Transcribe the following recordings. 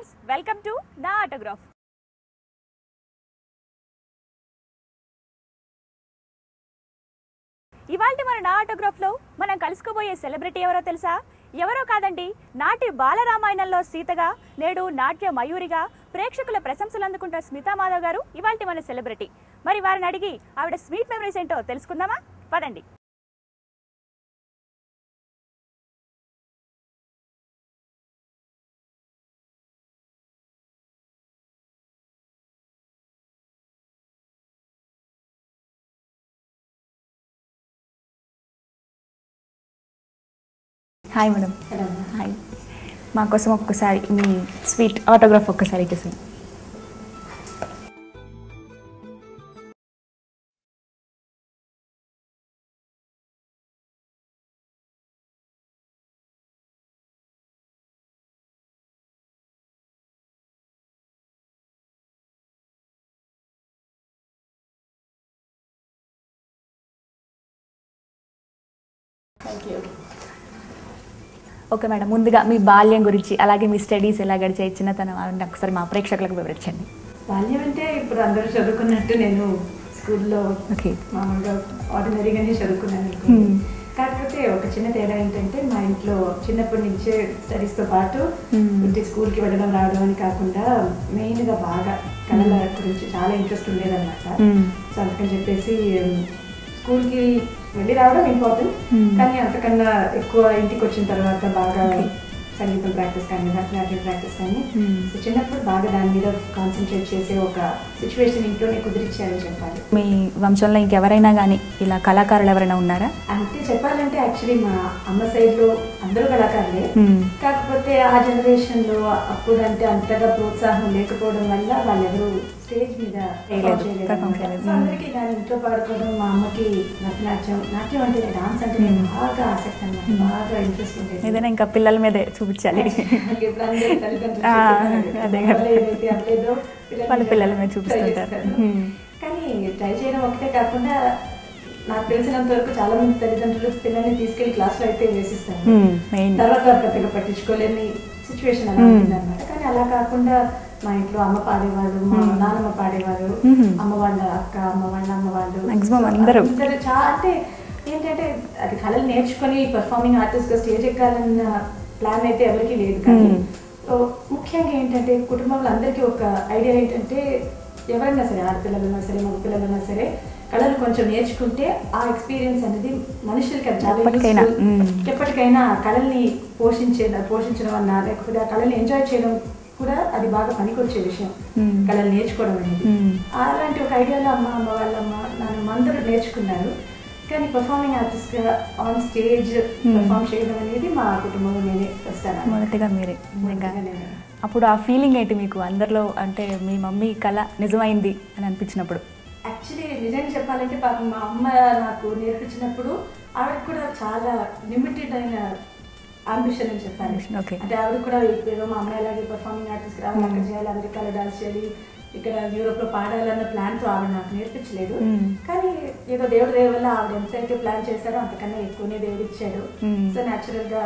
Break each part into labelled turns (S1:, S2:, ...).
S1: Viewers, welcome to నా autograph. ఇవాళ మన నా ఆటోగ్రాఫ్లో మనం కలుసుకోబోయే సెలబ్రిటీ ఎవరో తెలుసా? ఎవరో కాదండి, నాటి బాలరామాయణంలో సీతగా, నేడు నాట్య మయూరిగా ప్రేక్షకుల ప్రశంసలు అందుకుంటున్న స్మితా మాధవ్ గారు ఇవాళ మన సెలబ్రిటీ. మరి వారిని అడిగి ఆవిడ స్వీట్ మెమరీస్ ఏంటో తెలుసుకుందామా? పదండి. Hi madam.
S2: హలో.
S1: హాయ్. మా కోసం ఒక్కసారి మీ స్వీట్ ఆటోగ్రాఫ్ ఒక్కసారి ఇచ్చేసాను.
S2: Thank you.
S1: ఓకే మేడం, ముందుగా మీ బాల్యం గురించి, అలాగే మీ స్టడీస్ ఎలా గడిచే చిన్నతనం అవన్నీ ఒకసారి మా ప్రేక్షకులకు వివరించండి.
S2: బాల్యం అంటే ఇప్పుడు అందరూ చదువుకున్నట్టు నేను స్కూల్లో
S1: ఓకే.
S2: మామూలుగా ఆర్డినరీగానే చదువుకున్నాను. కాకపోతే ఒక చిన్న తేడా ఏంటంటే మా ఇంట్లో చిన్నప్పటి నుంచే స్టడీస్తో పాటు ఇంటి స్కూల్కి వెళ్ళడం రావడం అని కాకుండా మెయిన్గా బాగా కళల గురించి చాలా ఇంట్రెస్ట్ ఉండేదన్నమాట. సో అందుకని చెప్పేసి స్కూల్కి వెళ్ళి రావడం ఇంపార్టెంట్, కానీ అంతకన్నా ఎక్కువ ఇంటికి వచ్చిన తర్వాత బాగా సంగీతం ప్రాక్టీస్ కానీ భరతనాట్యం ప్రాక్టీస్ కానీ సో చిన్నప్పుడు బాగా దాని మీద కాన్సన్ట్రేట్ చేసే ఒక సిచ్యువేషన్ ఇంట్లోనే కుదిరిచ్చారని చెప్పాలి.
S1: మీ వంశంలో ఇంకెవరైనా కానీ ఇలా కళాకారులు ఎవరైనా ఉన్నారా?
S2: అంటే చెప్పాలంటే యాక్చువల్లీ మా అమ్మ సైడ్లో అందరూ కళాకారులే, కాకపోతే ఆ జనరేషన్లో అప్పుడు అంటే అంతగా ప్రోత్సాహం లేకపోవడం వల్ల వాళ్ళెవరూ స్టేజ్ మీద అందరికీ దాని ఇంట్లో పాడుకోవడం. మా అమ్మకి నాట్యం అంటే డాన్స్ అంటే బాగా ఆసక్తి అన్నమాట, బాగా ఇంట్రెస్ట్ ఉండేది.
S1: ఏదైనా ఇంకా పిల్లల మీదే చూపించాలి, వాళ్ళ పిల్లల మీద చూపిస్తుంటారు.
S2: కానీ ట్రై చేయడం ఒకటే కాకుండా నాకు తెలిసినంత వరకు చాలా మంది తల్లిదండ్రులు పిల్లల్ని తీసుకెళ్లి క్లాస్లో అయితే వేసిస్తారు, తర్వాత పెద్దగా పట్టించుకోలేని సిచ్యువేషన్ అలా ఉంటుంది అనమాట. కానీ అలా కాకుండా మా ఇంట్లో అమ్మ పాడేవాళ్ళు, మా నాన్నమ్మ పాడేవారు, అమ్మ వాళ్ళ అక్క, అమ్మ వాళ్ళ అమ్మ వాళ్ళు
S1: అందరూ
S2: చాలా అంటే ఏంటంటే అది కళలు నేర్చుకుని పర్ఫార్మింగ్ ఆర్టిస్ట్ గా స్టేజ్ ఎక్కాలన్న ప్లాన్ అయితే ఎవరికి లేదు. కానీ ముఖ్యంగా ఏంటంటే కుటుంబంలో అందరికీ ఒక ఐడియా ఏంటంటే ఎవరైనా సరే, ఆడపిల్లలైనా సరే మగ పిల్లలైనా సరే కళలు కొంచెం నేర్చుకుంటే ఆ ఎక్స్పీరియన్స్ అనేది మనుషులకి అది చాలా ఎప్పటికైనా కళల్ని పోషించడం అన్నా లేకపోతే ఆ కళల్ని ఎంజాయ్ చేయడం కూడా అది బాగా పనికొచ్చే విషయం, కళలు నేర్చుకోవడం అనేది. అలాంటి ఒక ఐడియాలో అమ్మ వాళ్ళమ్మ నాన్నమ్మ అందరూ నేర్చుకున్నారు. కానీ పర్ఫార్మింగ్ ఆర్టిస్ట్ గా ఆన్ స్టేజ్ పర్ఫార్మ్ చేయడం అనేది మా కుటుంబంలో నేనే ఫస్ట్
S1: మొదటిగా మీరే. అప్పుడు ఆ ఫీలింగ్ ఏంటి మీకు అందరిలో, అంటే మీ మమ్మీ కళ నిజమైంది అని అనిపించినప్పుడు?
S2: యాక్చువల్లీ నిజంగా చెప్పాలంటే పాపం మా అమ్మ నాకు నేర్పించినప్పుడు ఆవిడకి కూడా చాలా లిమిటెడ్ అయిన అంబిషన్ అని చెప్పాలి. అంటే ఆవిడ కూడా ఏదో మా అమ్మాయి అలాగే పర్ఫార్మింగ్ ఆర్టిస్ట్ రావాలి, అక్కడ చేయాలి, అమెరికాలో డాన్స్ చేయాలి, ఇక్కడ యూరోప్ లో పాడాలన్న ప్లాన్ తో ఆవిడ నాకు నేర్పించలేదు. కానీ ఏదో దేవుడి దయ వల్ల ఆవిడ ఎంతైతే ప్లాన్ చేశారో అంతకన్నా ఎక్కువనే దేవుడు ఇచ్చాడు. సో న్యాచురల్ గా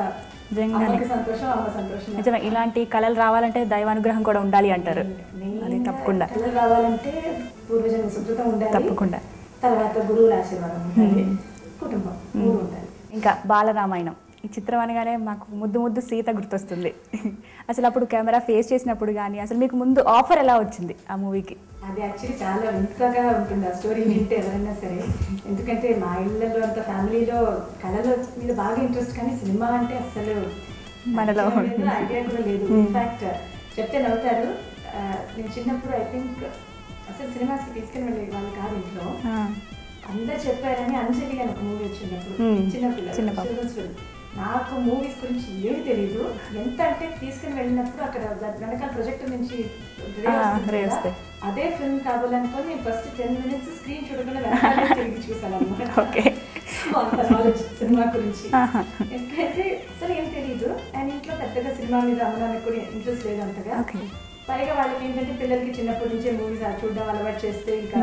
S2: సంతోషం, అమ్మ సంతోషం.
S1: నిజమే, ఇలాంటి కళలు రావాలంటే దైవానుగ్రహం కూడా ఉండాలి అంటారు. అది తప్పకుండా
S2: కళలు రావాలంటే పూర్వజన్మ సుకృతం ఉండాలి, తప్పకుండా. తర్వాత గురువుల ఆశీర్వాదం ఉండాలి, కుటుంబం మూడు ఉండాలి.
S1: ఇంకా బాలరామాయణం ఈ చిత్రం అనగానే మాకు ముద్దు ముద్దు సీత గుర్తొస్తుంది. అసలు అప్పుడు కెమెరా ఫేస్ చేసినప్పుడు కానీ అసలు మీకు ముందు ఆఫర్ ఎలా వచ్చింది ఆ మూవీకి?
S2: అది యాక్చువల్లీ చాలా వింతగా ఉంటుంది ఆ స్టోరీ వింటే ఎవరైనా సరే. ఎందుకంటే మా ఇళ్ళలో అంత ఫ్యామిలీలో కళల మీద బాగా ఇంట్రెస్ట్, కానీ సినిమా అంటే అసలు
S1: మనలో
S2: ఐడియా కూడా లేదు. ఇన్ఫాక్ట్ చెప్తే నవ్వుతారు. నేను చిన్నప్పుడు ఐ థింక్ అసలు సినిమాస్కి తీసుకుని వెళ్ళే వాళ్ళు కాదు ఇంట్లో. అందరు చెప్పారని అంజలి అని ఒక మూవీ వచ్చినప్పుడు చిన్నపిల్లలు, నాకు మూవీస్ గురించి ఏమి తెలీదు. ఎంత అంటే తీసుకుని వెళ్ళినప్పుడు అక్కడ వెనకాల ప్రొజెక్టర్ నుంచి అదే ఫిల్మ్ కాబోలనుకొని నేను ఫస్ట్ 10 minutes స్క్రీన్ చూడకుండా వెనకాల తిరిగి చూసాను అన్నమాట. సినిమా గురించి ఎందుకంటే అసలు ఏం తెలీదు. అండ్ ఇంట్లో పెద్దగా సినిమా మీద అమ్మడానికి కూడా ఇంట్రెస్ట్ లేదు అంతగా. పైగా వాళ్ళకి ఏంటంటే పిల్లలకి చిన్నప్పటి నుంచే మూవీస్ చూడడం అలవాటు చేస్తే ఇంకా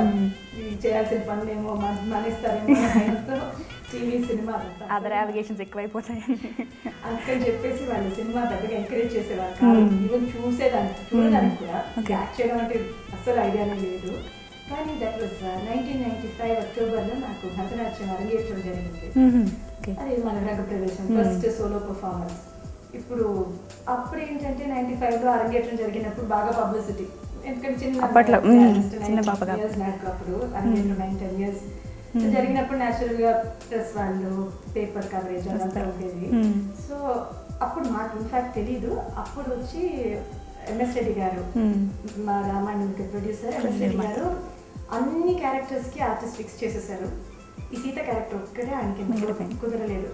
S2: ఇవి చేయాల్సిన పనులేమో మానేస్తారేమో భయంతో టీవీ సినిమా
S1: అదర్ నావిగేషన్స్ ఎక్కువైపోతాయి
S2: అందుకని చెప్పేసి వాళ్ళు సినిమా పెద్దగా ఎంకరేజ్ చేసేవారు కాదు. ఈవెన్ చూడడానికి కూడా యాక్ట్ చేయడం అంటే అస్సలు ఐడియానే లేదు. కానీ దట్ వాజ్ 1995 అక్టోబర్లో నాకు భరతనాట్యం అరంగేట్రం జరిగింది. అది మన రంగప్రవేశం ఫస్ట్ సోలో పర్ఫార్మెన్స్. ఇప్పుడు అప్పుడు ఏంటంటే 95లో అరంగేట్రం జరిగినప్పుడు బాగా పబ్లిసిటీ, ఎందుకంటే చిన్న పాప అప్పుడు అరంగేట్రం 9-10 years జరిగినప్పుడు న్యాచురల్ గా ప్రెస్ వాళ్ళు పేపర్ కవరేజ్ అదంతా ఉండేది. సో అప్పుడు మాకు ఇన్ఫాక్ట్ తెలీదు. అప్పుడు వచ్చి ఎంఎస్ రెడ్డి గారు, మా రామాయణంకి ప్రొడ్యూసర్ ఎంఎస్ రెడ్డి గారు అన్ని క్యారెక్టర్స్ కి ఆర్టిస్ట్ ఫిక్స్ చేసేసారు. ఈ సీత క్యారెక్టర్ ఒక్కటే ఆయనకి కుదరలేదు.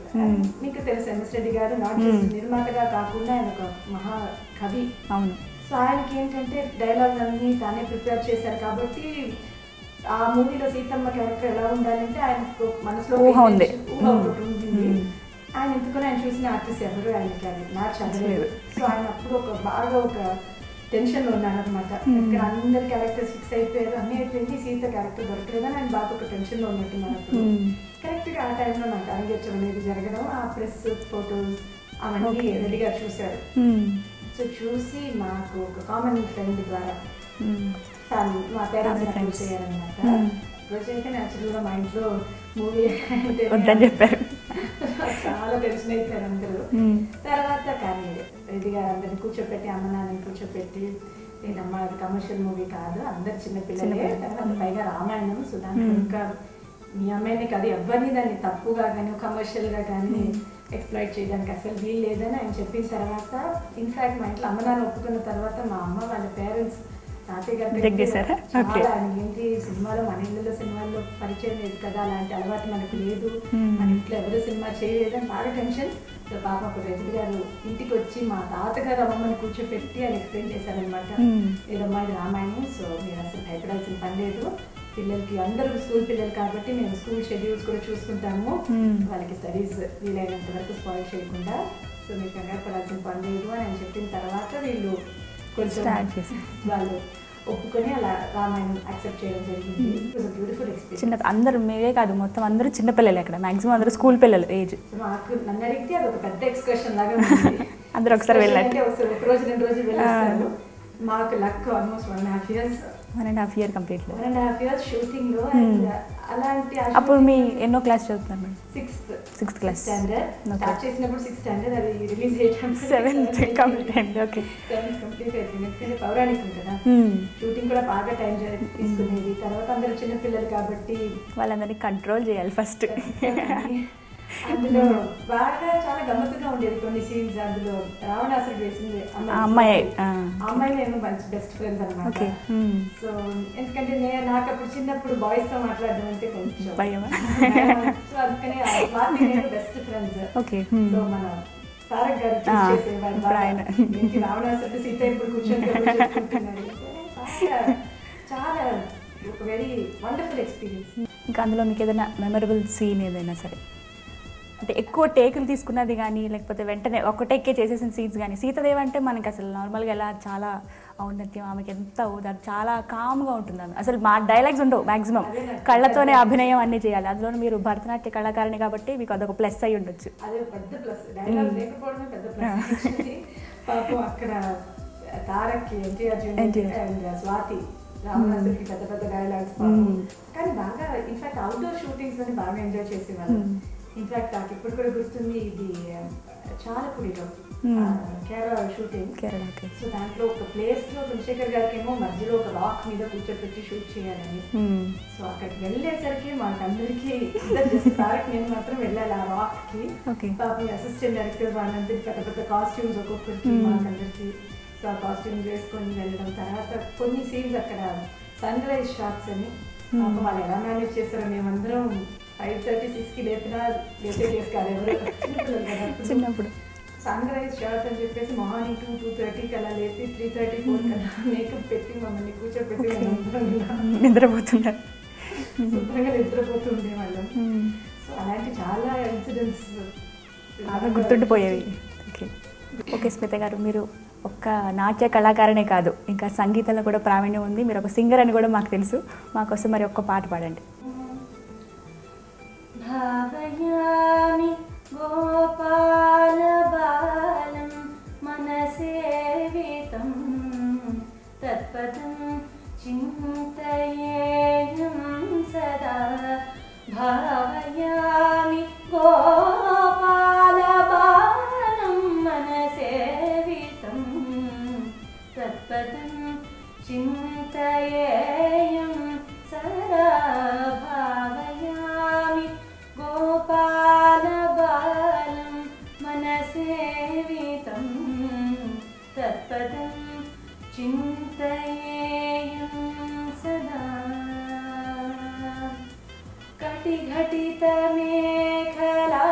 S2: మీకు తెలుసు ఎంఎస్ రెడ్డి గారు నాట్ జస్ట్ నిర్మాతగా కాకుండా ఆయన ఒక మహా కవి. అవును. సో ఆయనకి ఏంటంటే డైలాగ్ అన్ని తానే ప్రిపేర్ చేశారు కాబట్టి ఆ మూవీలో సీతమ్మ క్యారెక్టర్ ఎలా ఉండాలంటే ఆయన మనసులో ఊహ ఒకటి ఉంటుంది. ఆయన ఎందుకని ఆయన చూసిన ఆర్టిస్ట్ ఎవరు ఆయనకి అది మ్యాచ్ అవ్వలేదు. సో ఆయన అప్పుడు బాగా ఒక టెన్షన్ లో ఉన్నారనమాట. అందరి క్యారెక్టర్స్ ఫిక్స్ అయిపోయారు, అన్ని అయిపోయింది, సీత క్యారెక్టర్ దొరకలేదని ఆయన బాగా ఒక టెన్షన్ లో ఉన్నట్టున్నారు. అప్పుడు కరెక్ట్ గా ఆ టైంలో నాకు అరంగేట్రం అనేది జరగడం, ఆ ప్రెస్ ఫోటోస్ అవన్నీ రెడీగా చూశారు. సో చూసి మాకు ఒక కామన్ ఫ్రెండ్ ద్వారా మా పేరెంట్స్ అప్రోచ్ అయ్యారనమాట. అప్రోచ్ అయితే న్యాచురల్గా మా ఇంట్లో మూవీ అంటే చెప్పారు, చాలా టెన్షన్ అయిపోయారు అందరూ. తర్వాత కానీ రెడ్డి గారు అందరిని కూర్చోపెట్టి, అమ్మ నాన్నని కూర్చోపెట్టి, లేదమ్మా అది కమర్షియల్ మూవీ కాదు, అందరు చిన్నపిల్లలే, తర్వాత పైగా రామాయణం, సో దాంట్లో ఇంకా మీ అమ్మాయిని కాదు ఎవరిని దాన్ని తప్పుగా కానీ కమర్షియల్గా కానీ ఎక్స్ప్లాయిట్ చేయడానికి అసలు వీలు లేదని ఆయన చెప్పిన తర్వాత, ఇన్ఫాక్ట్ మా ఇంట్లో అమ్మ నాన్న ఒప్పుకున్న తర్వాత మా అమ్మ వాళ్ళ పేరెంట్స్ తాతయ్య గారు చాలా ఏంటి సినిమాలో, మన ఇళ్ళలో సినిమాల్లో పరిచయం లేదు కదా, అలాంటి అలవాటు మనకు లేదు, మన ఇంట్లో ఎవరు సినిమా చేయలేదని బాగా టెన్షన్. సో పాప అప్పుడు రెడ్డి గారు ఇంటికి వచ్చి మా తాతగారు అమ్మమ్మని కూర్చోపెట్టి ఆయన ఎక్స్ప్లెయిన్ చేశారనమాట. లేదమ్మా ఇది రామాయణం, సో మీరు అసలు భయపడాల్సిన పని లేదు, పిల్లలకి అందరూ స్కూల్ పిల్లలు కాబట్టి మేము స్కూల్ షెడ్యూల్స్ కూడా చూసుకుంటాము, వాళ్ళకి స్టడీస్ వీలైనంత వరకు స్పాయిల్ చేయకుండా, సో మీకు కంగారు పడాల్సిన పని లేదు అని ఆయన చెప్పిన తర్వాత వీళ్ళు కొంచెం వాళ్ళు ఒప్పుకొని అలా రామాయణం యాక్సెప్ట్ చేయడం జరిగింది. It was a beautiful experience.
S1: చిన్న అందరూ మేమే కాదు, మొత్తం అందరూ చిన్న పిల్లలు, అక్కడ మాక్సిమం అందరూ స్కూల్ పిల్లలు ఏజ్.
S2: మాకు నన్ను అడిగితే అది ఒక పెద్ద ఎక్స్కర్షన్ లాగా ఉంది.
S1: అందరూ ఒకసారి వెళ్ళాలి,
S2: ఒక రోజు 2 రోజులు వెళ్ళేస్తారు. మాకు luck almost 1.5 years,
S1: 1.5 year complete.
S2: 1.5 years shooting లో. అలాంటి
S1: అప్పుడు మీ ఎన్నో క్లాస్ చదువుతున్నారు madam?
S2: 6th class standard. Start చేసినప్పుడు 6th స్టాండర్డ్, అది రిలీజ్ చేయడం
S1: 7th complete. Okay,
S2: 7th complete అయిపోయింది. ఎందుకంటే పౌరాణికం కదా, షూటింగ్ కూడా బాగా టైం తీసుకునేది. తర్వాత అందరూ చిన్న పిల్లలు కాబట్టి
S1: వాళ్ళందరినీ కంట్రోల్ చేయాలి ఫస్ట్.
S2: అందులో బాగా చాలా గమ్మత్తుగా ఉండేది కొన్ని సీన్స్. అందులో రావణాసురుడు వేసింది
S1: అమ్మాయి,
S2: అమ్మాయి నేను మంచి బెస్ట్ ఫ్రెండ్స్ అనమాట. సో ఎందుకంటే నాకు అప్పుడు చిన్నప్పుడు బాయ్స్ తో మాట్లాడడం అంటే కొంచెం భయం, సో అందుకనే స్వాతి నేను బెస్ట్ ఫ్రెండ్స్. సో మన తారక్ గారు చేసేవారు రావణాసురుడు సీత ఇప్పుడు కూర్చొని చాలా ఒక వెరీ వండర్ఫుల్ ఎక్స్పీరియన్స్.
S1: ఇంకా అందులో మీకు ఏదైనా మెమరబుల్ సీన్ ఏదైనా సరే, అంటే ఎక్కువ టేకులు తీసుకున్నది కానీ, లేకపోతే వెంటనే ఒక టేకే చేసేసిన సీన్స్ కానీ? సీతాదేవి అంటే మనకి అసలు నార్మల్గా ఎలా చాలా ఔన్నత్యం, ఆమెకి ఎంత అవుతారు, చాలా కామ్గా ఉంటుంది ఆమె. అసలు మా డైలాగ్స్ ఉండవు మ్యాక్సిమం, కళ్ళతోనే అభినయం అన్నీ చేయాలి. అందులో మీరు భరతనాట్య కళాకారిణి కాబట్టి మీకు అదొక ప్లస్ అయి ఉండొచ్చు.
S2: అదే పెద్ద ప్లస్, డైలాగ్ లేకపోవడమే పెద్ద ప్లస్. పాపం అక్కడ తారక్కి ఎన్టీఆర్ స్వాతి రావణాసురుడికి పెద్ద పెద్ద డైలాగ్స్, కానీ బాగా ఇన్ఫాక్ట్ అవుట్డోర్ షూటింగ్స్ అని బాగా ఎంజాయ్ చేసేవాళ్ళు. ఇన్ఫాక్ట్ నాకు ఇప్పుడు కూడా గుర్తుంది, ఇది చాలకుడిలో కేరళ షూటింగ్. సో దాంట్లో ఒక ప్లేస్ లో చంద్రశేఖర్ గారికి ఏమో మధ్యలో ఒక రాక్ మీద కూర్చోపెట్టి షూట్ చేయాలని. సో అక్కడికి వెళ్ళేసరికి మాకందరికి తారక్ నేను మాత్రం వెళ్ళాలి ఆ రాక్ కి. పాపం అసిస్టెంట్ డైరెక్టర్ వాళ్ళందరికీ పెద్ద పెద్ద కాస్ట్యూమ్స్ ఒక్కొక్కరికి మాకందరికి. సో ఆ కాస్ట్యూమ్స్ వేసుకొని వెళ్ళడం. తర్వాత కొన్ని సీన్స్ అక్కడ సన్ రైజ్ షాట్స్ అని వాళ్ళు ఎలా మేనేజ్ చేస్తారో, మేమందరం 5:36కి లేపినా లేపే చేసుకోవాలి ఎవరు చిన్నప్పుడు. సన్ రైజ్ షాట్ అని చెప్పేసి మార్నింగ్ 2:30కి అలా లేపి 3:34 కల్లా మేకప్ పెట్టి మమ్మల్ని కూర్చోపెట్టి
S1: నిద్రపోతున్నారు,
S2: శుభ్రంగా నిద్రపోతూ ఉండేవాళ్ళం. సో అలాంటి చాలా ఇన్సిడెంట్స్
S1: బాగా గుర్తుండిపోయేవి. ఓకే స్మిత గారు, మీరు ఒక్క నాట్య కళాకారనే కాదు, ఇంకా సంగీతంలో కూడా ప్రావీణ్యం ఉంది, మీరు ఒక సింగర్ అని కూడా మాకు తెలుసు. మాకోసం మరి ఒక్క పాట పాడండి.
S2: భావయామి గోపాల బాలం మనసేవితం తత్పదం చింతయేయం సదా. భావయామి గోపాల బాలం మనసేవితం తత్పదం చింతయేయం సదా. భావయామి గోపాల బాలం మనసేవితం తత్పదం చింతయేయం సదా. కటిఘటిత మేఖలా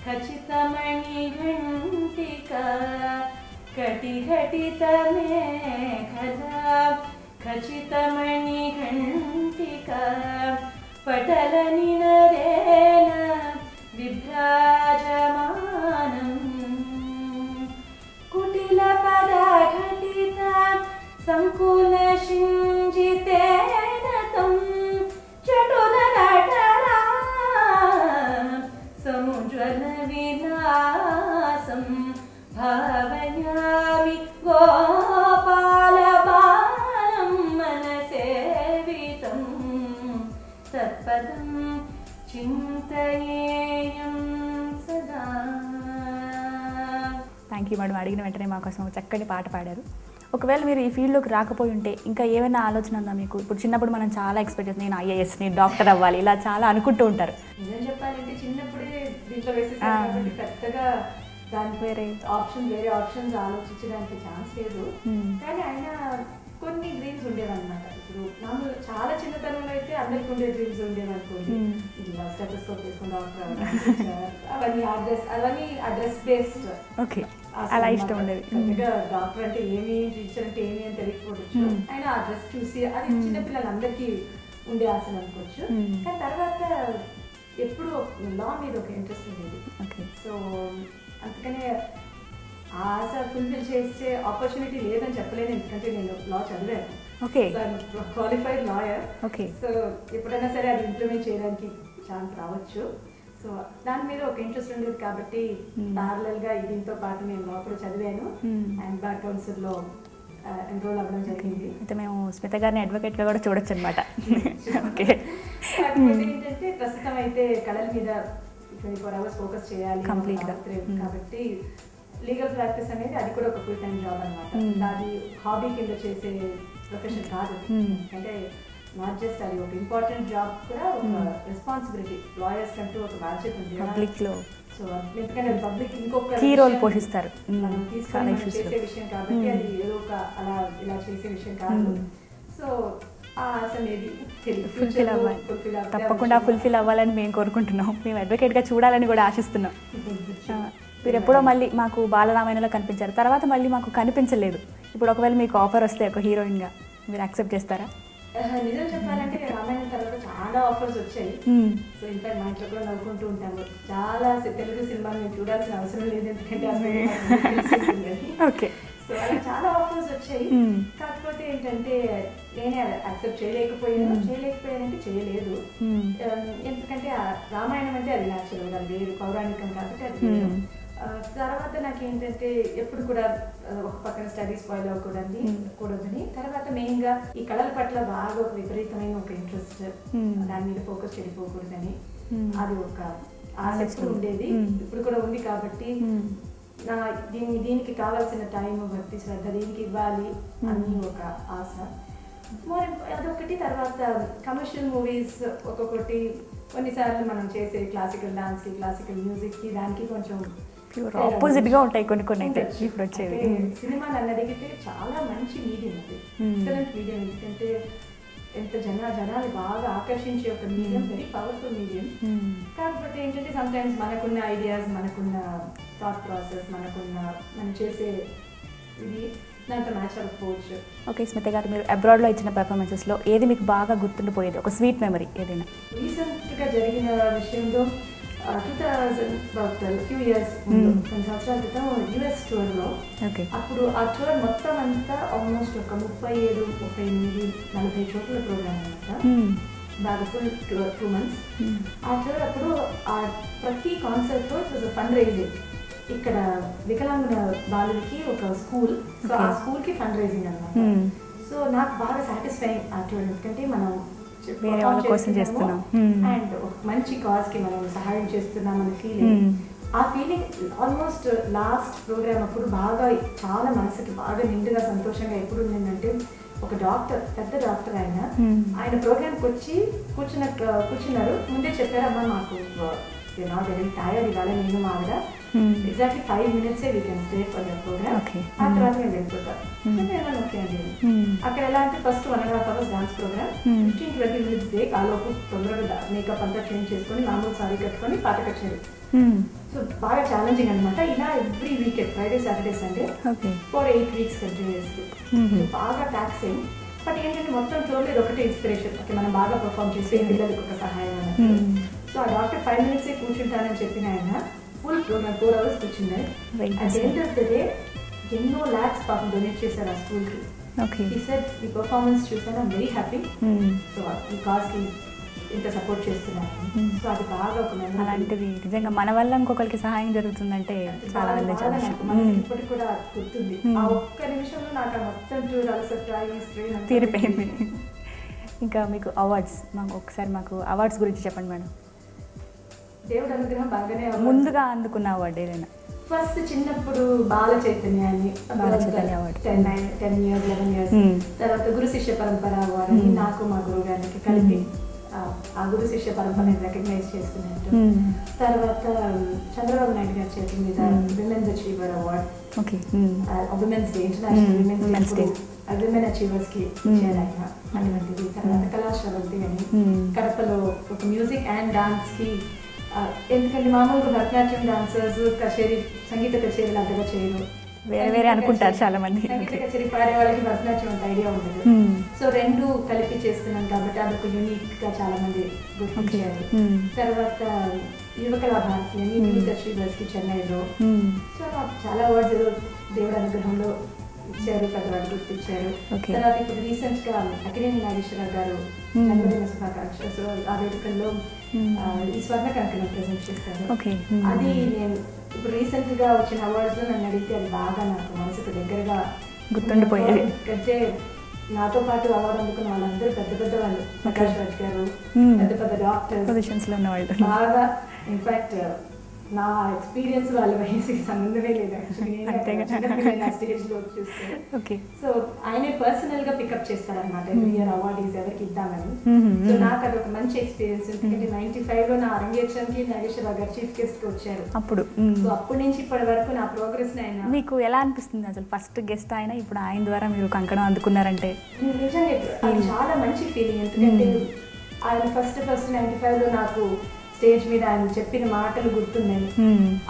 S2: ఖచితమణిఘంటిక. కటిఘటిత మేఖలా ఖచితమణిఘంటిక. పటల నినరేణ విభ్రాజమానం. కుటిల పదఘటిత సంకుల శింజితేన తం చటుల నటరా సముజ్వల విలాసం. భావయామి గోపాల బాలం మనసేవితం తత్పదం చింతయేయం సదా.
S1: థ్యాంక్ యూ మేడం, అడిగిన వెంటనే మాకోసం ఒక చక్కటి పాట పాడారు. ఒకవేళ మీరు ఈ ఫీల్డ్లోకి రాకపోయి ఉంటే ఇంకా ఏమైనా ఆలోచన ఉందా మీకు? ఇప్పుడు చిన్నప్పుడు మనం చాలా ఎక్స్పెక్ట్ చేస్తాం, నేను ఐఏఎస్ని, డాక్టర్ అవ్వాలి, ఇలా చాలా అనుకుంటూ ఉంటారు.
S2: నిజం చెప్పాలంటే చిన్నప్పుడే దీంట్లో వేసేసాను కాబట్టి పెద్దగా దాని వేరే ఆప్షన్స్ ఆలోచించడానికి ఛాన్స్ లేదు. కానీ ఆయన కొన్ని డ్రీమ్స్ ఉండేవన్నమాట. ఇప్పుడు మామూలు చాలా చిన్నతనంలో అయితే అందరికి ఉండే డ్రీమ్స్ ఉండేవనుకోండి, స్టెథోస్కోప్ తీసుకుని డాక్టర్ అవన్నీ అడ్రస్ బేస్డ్.
S1: ఓకే, అలా ఇష్టం ఉండేది.
S2: డాక్టర్ అంటే ఏమి, టీచర్ అంటే ఏమి అని తెలియకపోవచ్చు. ఆయన ఆ డ్రెస్ చూసి అది చిన్నపిల్లలందరికీ ఉండే ఆశలు అనుకోవచ్చు. కానీ తర్వాత ఎప్పుడు లా మీద ఒక ఇంట్రెస్ట్ ఉండేది. సో అందుకనే ఆ ఆశ ఫుల్ఫిల్ చేసే ఆపర్చునిటీ లేదని చెప్పలేను, ఎందుకంటే నేను లా చదివాను.
S1: Okay,
S2: qualified lawyer.
S1: Okay,
S2: so ఎప్పుడైనా సరే అది ఇంప్లిమెంట్ చేయడానికి ఛాన్స్ రావచ్చు. సో దాని మీద ఒక ఇంట్రెస్ట్ ఉండేది కాబట్టి ప్యారలల్ గా దీంతో పాటు నేను లా కూడా చదివాను అండ్ బార్ కౌన్సిల్ లో ఎన్రోల్ అవ్వడం జరిగింది.
S1: అయితే మేము స్మిత గారిని అడ్వకేట్ గా కూడా చూడొచ్చు అనమాట. ఓకే,
S2: ఏంటంటే ప్రస్తుతం అయితే కళల మీద 24 hours ఫోకస్ చేయాలి
S1: కంప్లీట్ గా
S2: కాబట్టి లీగల్ ప్రాక్టీస్ అనేది అది కూడా ఒక ఫుల్ టైం జాబ్ అనమాట. అది హాబీ కింద చేసే ప్రొఫెషన్ కాదు. అంటే నాట్ జస్ట్ అది ఒక ఇంపార్టెంట్ జాబ్, కూడా ఒక రెస్పాన్సిబిలిటీ. లాయర్స్ కంటూ ఒక బాధ్యత ఉంది పబ్లిక్ లో. సో ఎందుకంటే పబ్లిక్ ఇంకొక కీ రోల్ పోషిస్తారు చేసే విషయం కాబట్టి అది ఏదో ఒక అలా ఇలా చేసే విషయం కాదు. సో
S1: తప్పకుండా ఫుల్ఫిల్ అవ్వాలని మేము కోరుకుంటున్నాం. మేము అడ్వకేట్గా చూడాలని కూడా ఆశిస్తున్నాం. మీరు ఎప్పుడో మళ్ళీ మాకు బాలరామాయణంలో కనిపించారు, తర్వాత మళ్ళీ మాకు కనిపించలేదు. ఇప్పుడు ఒకవేళ మీకు ఆఫర్ వస్తే ఒక హీరోయిన్గా మీరు యాక్సెప్ట్ చేస్తారా?
S2: నిజం చెప్పాలంటే రామాయణం తర్వాత చాలా ఆఫర్స్ వచ్చాయి. సో ఇన్ఫాక్ట్ మా ఇంట్లో కూడా నవ్వుకుంటూ ఉంటాము, చాలా తెలుగు సినిమాలు మేము చూడాల్సిన అవసరం లేదు ఎందుకంటే
S1: ఓకే.
S2: సో అలా చాలా ఆఫర్స్ వచ్చాయి. కాకపోతే ఏంటంటే నేనే యాక్సెప్ట్ చేయలేకపోయానంటే చేయలేదు. ఎందుకంటే రామాయణం అంటే అది న్యాచురల్ గా వేరు, పౌరాణికం కాబట్టి అది వేరు. తర్వాత నాకు ఏంటంటే ఎప్పుడు కూడా ఒక పక్కన స్టడీస్ స్పాయిల్ అవ్వకూడదని, తర్వాత మెయిన్ గా ఈ కళల పట్ల బాగా ఒక విపరీతమైన ఒక ఇంట్రెస్ట్, దాని మీద ఫోకస్ చేయకూడదని అది ఒక ఆశ ఎప్పుడు ఉండేది, ఇప్పుడు కూడా ఉంది. కాబట్టి నా దీనికి కావాల్సిన టైం, భక్తి, శ్రద్ధ దీనికి ఇవ్వాలి అని ఒక ఆశ. అదొకటి. తర్వాత కమర్షియల్ మూవీస్ ఒక్కొక్కటి, కొన్నిసార్లు మనం చేసే క్లాసికల్ డాన్స్ కి, క్లాసికల్ మ్యూజిక్ కి, దానికి కొంచెం
S1: ఆపోజిట్ గా ఉంటాయి కొన్ని అయితే ఇప్పుడు వచ్చేవి.
S2: సినిమా నన్ను అడిగితే చాలా మంచి మీడియం అది, ఎక్సలెంట్ మీడియం. ఎందుకంటే ఎంత జనాలు బాగా ఆకర్షించే ఒక మీడియం, వెరీ పవర్ఫుల్ మీడియం. కాకపోతే ఏంటంటే సమ్ టైమ్స్ మనకున్న ఐడియాస్, మనకున్న థాట్ ప్రాసెస్, మనం చేసే ఇది దాంతో మ్యాచ్ అవ్వకపోవచ్చు.
S1: ఓకే స్మిత గారు, మీరు అబ్రాడ్లో ఇచ్చిన
S2: ఫ్యూ ఇయర్స్ కొన్ని సంవత్సరాల క్రితం యుఎస్ టూర్లో అప్పుడు ఆ టూర్ మొత్తం అంతా ఆల్మోస్ట్ ఒక 37-38-40 చోట్ల ప్రోగ్రామ్ అనమాట. బాగా ఫుల్ 2 months. ఆ టూర్ అప్పుడు ప్రతి కాన్సర్ట్ లో ఇట్ వాజ్ ఫండ్ రైజింగ్. ఇక్కడ వికలాంగుల బాలులకి ఒక స్కూల్, సో ఆ స్కూల్ కి ఫండ్ రైజింగ్ అనమాట. సో నాకు బాగా సాటిస్ఫైయింగ్ ఆ టూర్, ఎందుకంటే మనం
S3: వేరే వాళ్ళ కోసం చేస్తున్నాం
S2: అండ్ ఒక మంచి కాజ్ కి మనం సహాయం చేస్తున్నాం అనే ఫీలింగ్. ఆ ఫీలింగ్ ఆల్మోస్ట్ లాస్ట్ ప్రోగ్రామ్ అప్పుడు బాగా చాలా మనసుకి బాగా నిండుగా సంతోషంగా ఎప్పుడు ఉండిందంటే, ఒక డాక్టర్, పెద్ద డాక్టర్ ఆయన ప్రోగ్రామ్కి వచ్చి కూర్చున్నారు. ముందే చెప్పారు, అమ్మా మాకు నాట్ వెరీ టైర్డ్ ఇవాళ, నేను మా ఆవిడ exactly 5 minutes we can stay for the program, ఆ తర్వాత మేము వెళ్ళిపోతాం. ఓకే అండి. అక్కడ ఎలా అంటే first 1.5 hours dance program, 15-20 minutes break. ఆ లోపు తొందరగా మేకప్ అంతా చేంజ్ చేసుకొని మామూలు సారీ కట్టుకొని పాట కచ్చేది. సో బాగా ఛాలెంజింగ్ అనమాట. ఇలా every weekend Friday, Saturday, Sunday for 8 weeks continuously. బాగా టాక్సింగ్. బట్ ఏంటంటే మొత్తం చూడలేదు, ఒకటే ఇన్స్పిరేషన్, ఓకే మనం బాగా పర్ఫామ్ చేసి పిల్లలకి ఒక సహాయం అన్నట్టు. సో ఆ డాక్టర్ 5 minutes కూర్చుంటానని చెప్పిన ఆయన ఫుల్ ప్రోగ్రామ్ 4 hours కూర్చున్నారు. At the end of the day ఎన్నో lakhs పాపం డొనేట్ చేశారు ఆ స్కూల్కి. ఈ సెడ్ ఈ పర్ఫార్మెన్స్ చూసాను, ఐమ్ వెరీ హ్యాపీ. సో ఈ కాజ్కి ఇంత సపోర్ట్ చేస్తున్నాను. సో అది బాగా ఒక మెమరీ.
S3: అలాంటిది నిజంగా మన వల్ల ఇంకొకరికి సహాయం జరుగుతుందంటే చాలా
S2: ఇప్పటికి కూడా గుర్తుంది. ఆ ఒక్క నిమిషంలో నాకు మొత్తం టూర్ అలసట
S3: తీరిపోయింది. ఇంకా మీకు అవార్డ్స్, మాకు అవార్డ్స్ గురించి చెప్పండి మేడం.
S2: దేవుడు అనుగ్రహం బాగానే.
S3: ముందుగా అందుకున్న అవార్డు ఏదైనా?
S2: ఫస్ట్ చిన్నప్పుడు బాల చైతన్య అవార్డు 10 years 11 years. తర్వాత గురు శిష్య పరంపర అవార్డు అని నాకు మా గురువు గారికి కలిపి ఆ గురు శిష్య పరంపరని రికగ్నైజ్ చేసుకున్నట్టు. తర్వాత చంద్రబాబు నాయుడు గారి చేతి మీద women's achiever award, women's day, international women's day, women achievers కి ఇచ్చారు ఆయన అటువంటిది. తర్వాత కళాశ్రవంతి అని కడపలో ఒక మ్యూజిక్ అండ్ డాన్స్ కి, ఎందుకంటే మామూలుగా భరతనాట్యం డాన్సర్స్ సంగీత కచేరీలు అంతగా చేయరు,
S3: వేరే అనుకుంటారు చాలా మంది.
S2: సంగీత కచేరీ పాడే వాళ్ళకి భరతనాట్యం అంత ఐడియా ఉండదు. సో రెండు కలిపి చేస్తున్నాం కాబట్టి అదొక యూనిక్ గా చాలా మంది గుర్తించారు. తర్వాత యువకళా భారతి అని యూత్ అచీవర్స్ కి చెన్నైలో. సో చాలా అవార్డ్స్ ఏదో దేవుడి అనుగ్రహంలో ఇచ్చారు, పెద్దవాళ్ళు గుర్తించారు. తర్వాత ఇప్పుడు రీసెంట్ గా అక్కినేని నాగేశ్వరరావు గారు జన్మదిన శుభాకాంక్షలు. సో ఆ వేడుకల్లో ఈ స్వర్ణ కంకణం ప్రెజెంట్ చేశారు. అది నేను ఇప్పుడు రీసెంట్ గా వచ్చిన అవార్డ్స్ లో నన్ను అడిగితే అది బాగా నాకు మనసుకు దగ్గరగా
S3: గుర్తుండిపోయేది.
S2: అంటే నాతో పాటు అవార్డు అందుకున్న వాళ్ళందరూ పెద్ద వాళ్ళు, ప్రకాష్ రాజ్ గారు, పెద్ద డాక్టర్స్ బాగా. ఇన్ఫాక్ట్ నా ఎక్స్పీరియన్స్ వాళ్ళ వయసుకి సంబంధమే లేదు. స్టేజ్ లో చూస్తే సో ఆయనే పర్సనల్ గా పికప్ చేస్తారనమాట ఎవ్రీ ఇయర్ అవార్డీస్ ఎవరికి ఇద్దామని. సో నాకు అది ఒక మంచి ఎక్స్పీరియన్స్, ఎందుకంటే 95 లో నా అరంగేట్రానికి నాగేశ్వరరావు గారు చీఫ్ గెస్ట్ గా వచ్చారు. సో అప్పటి నుంచి ఇప్పటి వరకు నా ప్రోగ్రెస్ ఆయన.
S3: మీకు ఎలా అనిపిస్తుంది అసలు ఫస్ట్ గెస్ట్ ఆయన, ఇప్పుడు ఆయన ద్వారా మీరు కంకణం అందుకున్నారంటే?
S2: నిజంగా అది చాలా మంచి ఫీలింగ్, ఎందుకంటే ఆయన ఫస్ట్ 95 లో నాకు స్టేజ్ మీద ఆయన చెప్పిన మాటలు గుర్తున్నాయి.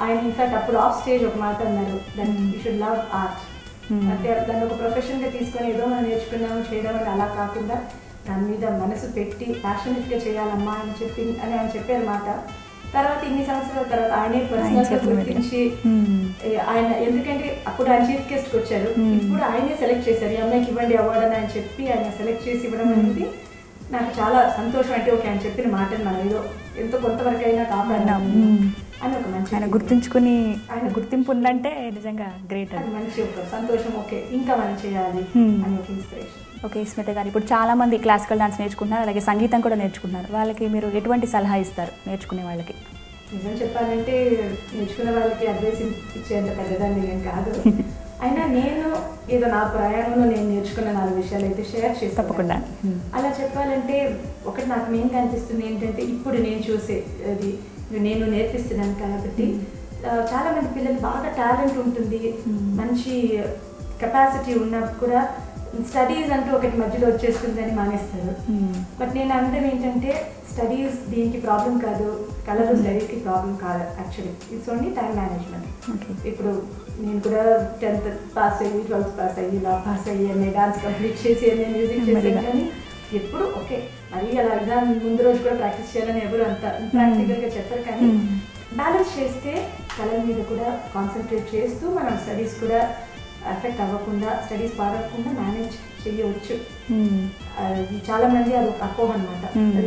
S2: ఆయన ఇన్ఫాక్ట్ అప్పుడు ఆఫ్ స్టేజ్ ఒక మాట అన్నారు, that you should love art. అంటే దాన్ని ఒక ప్రొఫెషన్ గా తీసుకొని ఏదో మనం నేర్చుకున్నాము చేయడం అని అలా కాకుండా దాని మీద మనసు పెట్టి ప్యాషనెట్ గా చేయాలమ్మా అని ఆయన చెప్పారు మాట. తర్వాత ఇన్ని సంవత్సరాల తర్వాత ఆయనే పర్సనల్ గా గుర్తించి ఆయన, ఎందుకంటే అప్పుడు ఆయన చీఫ్ గెస్ట్ కి వచ్చారు, ఇప్పుడు ఆయనే సెలెక్ట్ చేశారు, ఈ అమ్మాయికి ఇవ్వండి అవార్డు అని ఆయన చెప్పి ఆయన సెలెక్ట్ చేసి ఇవ్వడం అనేది నాకు చాలా సంతోషం. అంటే ఓకే ఆయన చెప్పిన మాటను మనం ఏదో ఎంతో కొంతవరకు అయినా కాపాడినాము అని ఒక మంచి
S3: ఆయన గుర్తుంచుకుని ఆయన గుర్తింపు ఉందంటే నిజంగా గ్రేట్.
S2: అది మంచి ఒక సంతోషం, ఓకే ఇంకా మనం చేయాలి అని ఒక ఇన్స్పిరేషన్.
S3: ఓకే స్మిత గారు, ఇప్పుడు చాలా మంది క్లాసికల్ డాన్స్ నేర్చుకుంటున్నారు, అలాగే సంగీతం కూడా నేర్చుకుంటున్నారు. వాళ్ళకి మీరు ఎటువంటి సలహా ఇస్తారు నేర్చుకునే వాళ్ళకి?
S2: నిజం చెప్పాలంటే నేర్చుకునే వాళ్ళకి అడ్వైస్ ఇచ్చేంత పెద్దదాన్ని నేను కాదు. అయినా నేను ఏదో నా ప్రయాణంలో నేను నేర్చుకున్న 4 విషయాలు అయితే షేర్ చేస్తాను
S3: తప్పకుండా.
S2: అలా చెప్పాలంటే ఒకటి నాకు మెయిన్గా అనిపిస్తుంది ఏంటంటే, ఇప్పుడు నేను చూసే అది నేను నేర్పిస్తున్నాను కాబట్టి చాలా మంది పిల్లలు బాగా టాలెంట్ ఉంటుంది, మంచి కెపాసిటీ ఉన్నా కూడా స్టడీస్ అంటూ ఒకటి మధ్యలో వచ్చేస్తుందని మానేస్తారు. బట్ నేను అనడం ఏంటంటే, స్టడీస్ దీనికి ప్రాబ్లం కాదు, కళలు స్టడీస్కి ప్రాబ్లం కాదు. Actually it's only time management. ఇప్పుడు నేను కూడా 10th పాస్ అయ్యి 12th పాస్ అయ్యి లా పాస్ అయ్యి ఎంఏ డాన్స్ కంప్లీట్ చేసి ఎంఏ మ్యూజిక్ చేసాను, కానీ ఎప్పుడు ఓకే మరి అలా ఎగ్జామ్ ముందు రోజు కూడా ప్రాక్టీస్ చేయాలని ఎవరు అంత ప్రాక్టికల్గా చెప్పరు, కానీ బ్యాలెన్స్ చేస్తే కళల మీద కూడా కాన్సన్ట్రేట్ చేస్తూ మనం స్టడీస్ కూడా ఎఫెక్ట్ అవ్వకుండా, స్టడీస్ పాడకుండా మేనేజ్ చేయవచ్చు. చాలా మంది అది ఒక అపోహ అనమాట,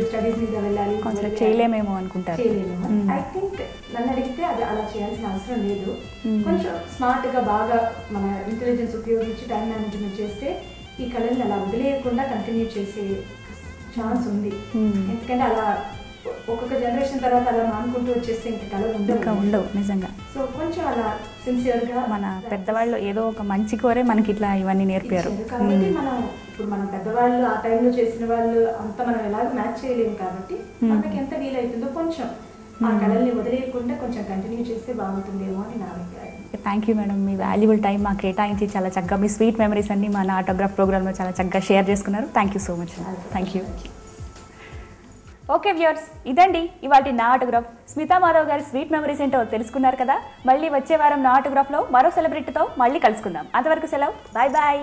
S2: స్టడీస్ మీద వెళ్ళాలి
S3: చేయలేమేమో అనుకుంటారు.
S2: చేయలేము. ఐ థింక్ నన్ను అడిగితే అది అలా చేయాల్సిన అవసరం లేదు. కొంచెం స్మార్ట్ గా బాగా మన ఇంటెలిజెన్స్ ఉపయోగించి టైం మేనేజ్మెంట్ చేస్తే ఈ కళల్ని అలా వదిలేయకుండా కంటిన్యూ చేసే ఛాన్స్ ఉంది. ఎందుకంటే అలా ఒక్కొక్క జనరేషన్ తర్వాత అలా మానుకుంటూ వచ్చేస్తే ఇంకా కళలు
S3: ఉండవు నిజంగా.
S2: సో కొంచెం అలా సిన్సియర్ గా
S3: మన పెద్దవాళ్ళు ఏదో ఒక మంచి కోరే మనకి ఇట్లా ఇవన్నీ నేర్పారు
S2: కాబట్టి మనం ఇప్పుడు మన పెద్దవాళ్ళు ఆ టైంలో చేసిన వాళ్ళు అంత మనం ఎలాగ మ్యాచ్ చేయలేము కాబట్టి మనకి ఎంత వీలవుతుందో కొంచెం ఆ కళల్ని వదిలేయకుండా కొంచెం కంటిన్యూ చేస్తే బాగుంటుందేమో అని నా అభిప్రాయం.
S3: Thank you madam, me valuable time మాకు కేటాయించి చాలా చక్కగా మీ స్వీట్ మెమరీస్ అన్ని మన ఆటోగ్రాఫ్ ప్రోగ్రామ్లో చాలా చక్కగా షేర్ చేసుకున్నారు. Thank you so much. Thank you. Okay viewers, ఇదండి ఇవాటి నా ఆటోగ్రాఫ్. స్మితా మాధవ్ గారి స్వీట్ మెమరీస్ ఏంటో తెలుసుకున్నారు కదా. మళ్ళీ వచ్చే వారం నా ఆటోగ్రాఫ్లో మరో సెలబ్రిటీతో మళ్ళీ కలుసుకుందాం. అంతవరకు సెలవు, బాయ్ బాయ్.